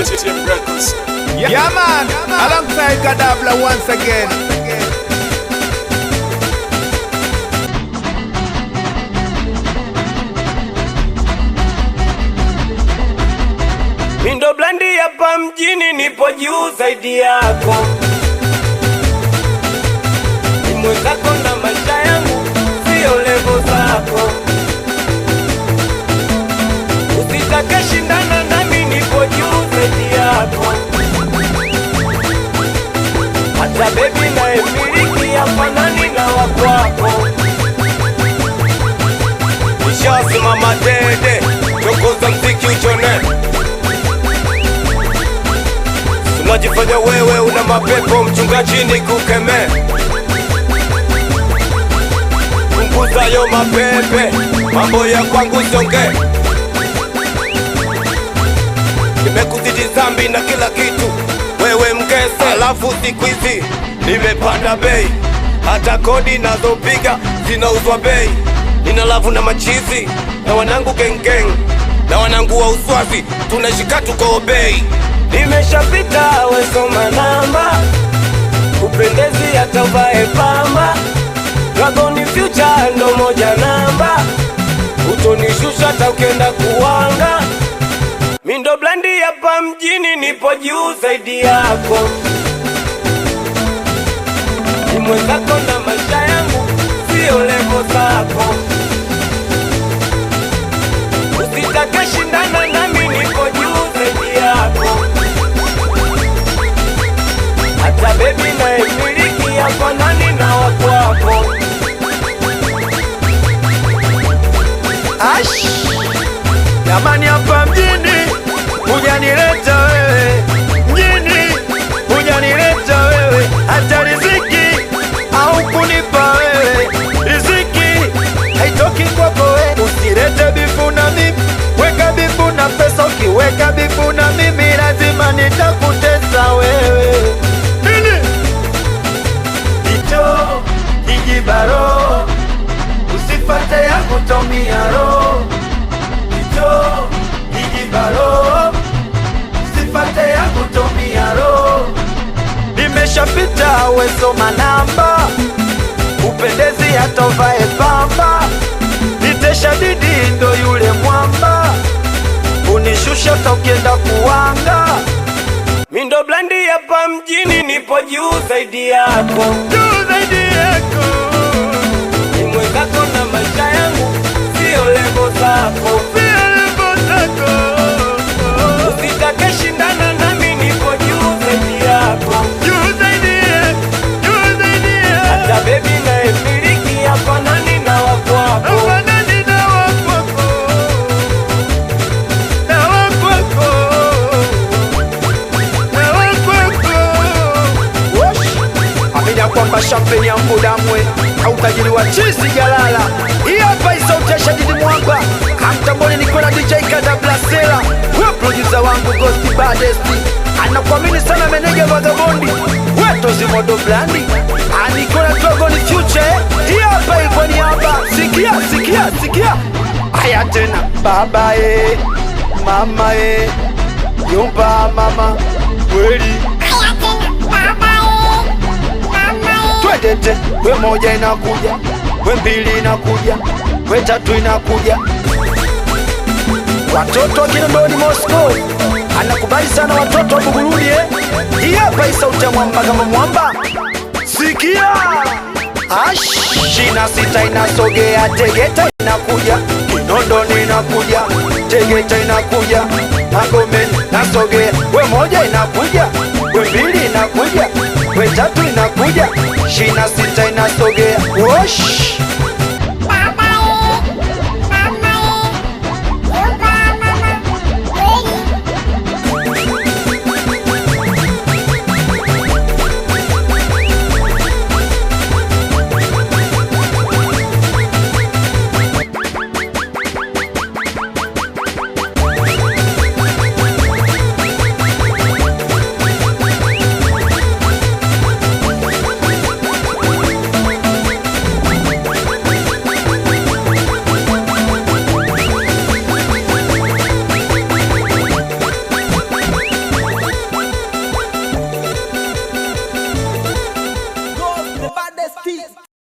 Team Records. Yeah man, alongside Kadabla once again. Mindo blandi hapa mjini, nipo juu zaidi yako. Ni mwenzako na maisha yangu, sio levo zako. Usitake shindana nami, nipo juu zaidi yako. Hata baby na emiliki hafanani na wakwako. Nishasimama dede, chokoza mziki uchone. Unajifanya wewe una mapepo, mchungaji ni kukeme. Punguza yo mapepe, mambo ya kwangu songe. Nimekuzidi zambi na kila kitu, wewe mkese. Alafu siku hizi nimepanda bei, hata kodi nazopiga zinauzwa bei. Nina lavu na machizi, na wanangu geng geng, na wanangu wa uswazi, tunashika tuko bei. Nimeshapita wesoma namba, upendezi hata uvae pamba. Dragon Future ndo moja namba, utonishusha hata ukenda kuwanga. Mindo blandi hapa mjini, nipo juu zaidi yako. Ni mwenzako na maisha yangu, sio levo zako. Usitake shindana nami, nipo juu zaidi yako. Hata baby na emiliki hafanani na wakwako. Ash, jamani hapa mjini, hujanileta wewe. Mjini, hujanileta wewe. Hata riziki, au kunipa wewe. Riziki, haitoki kwako wewe. Usirete bifu na mimi, weka bifu na pesa. Ukiweka bifu na mimi, lazima nitakutesa wewe. Ito, kijibaro, usifate ya kutomia roho. Ito, kijibaro, usifate ya kutomia roho. Nimeshapita wesoma namba, upendezi hata uvae pamba. Niteshadidi ndo yule mwamba, unishusha hata ukienda kuwanga. Mindo blandi hapa mjini, nipo juu zaidi yako. Juu zaidi yako. Ni mwenzako na maisha yangu, sio levo zako. Sio levo zako. Usitake shindana nami, nipo juu zaidi yako. Juu zaidi yako. Juu zaidi yako. Hata baby na emiliki hafanani na wakwako. Hafanani na wakwako. Na wakwako. Na wakwako. Wosh! Amina kwamba champagne ya mudamwe au tajiri wa chizi galala. Hii hapa isautesha jini mwamba. Hamtamboni niko na DJ Kadabla Sela. Huyo producer wangu Ghost Badesti. Anakuamini sana meneja Vagabondi. Weto Zimodo Blandi. Aniko na Dragon Future. Hii hapa iko ni hapa. Sikia, sikia, sikia. Aya tena. Baba mama yomba mama kweli. Twendete, we moja inakuja, we mbili inakuja, we tatu inakuja. Watoto wa Kinondoni Moscow, anakubali sana watoto wa Buguruni Hii hapa isauti ya mwamba kama mwamba. Sikia. Ash, shina sita inasogea, Tegeta inakuja, Kinondoni inakuja, Tegeta inakuja, Magomeni nasogea, we moja inakuja, we mbili inakuja, we tatu inakuja, shina sita inasogea. Wosh!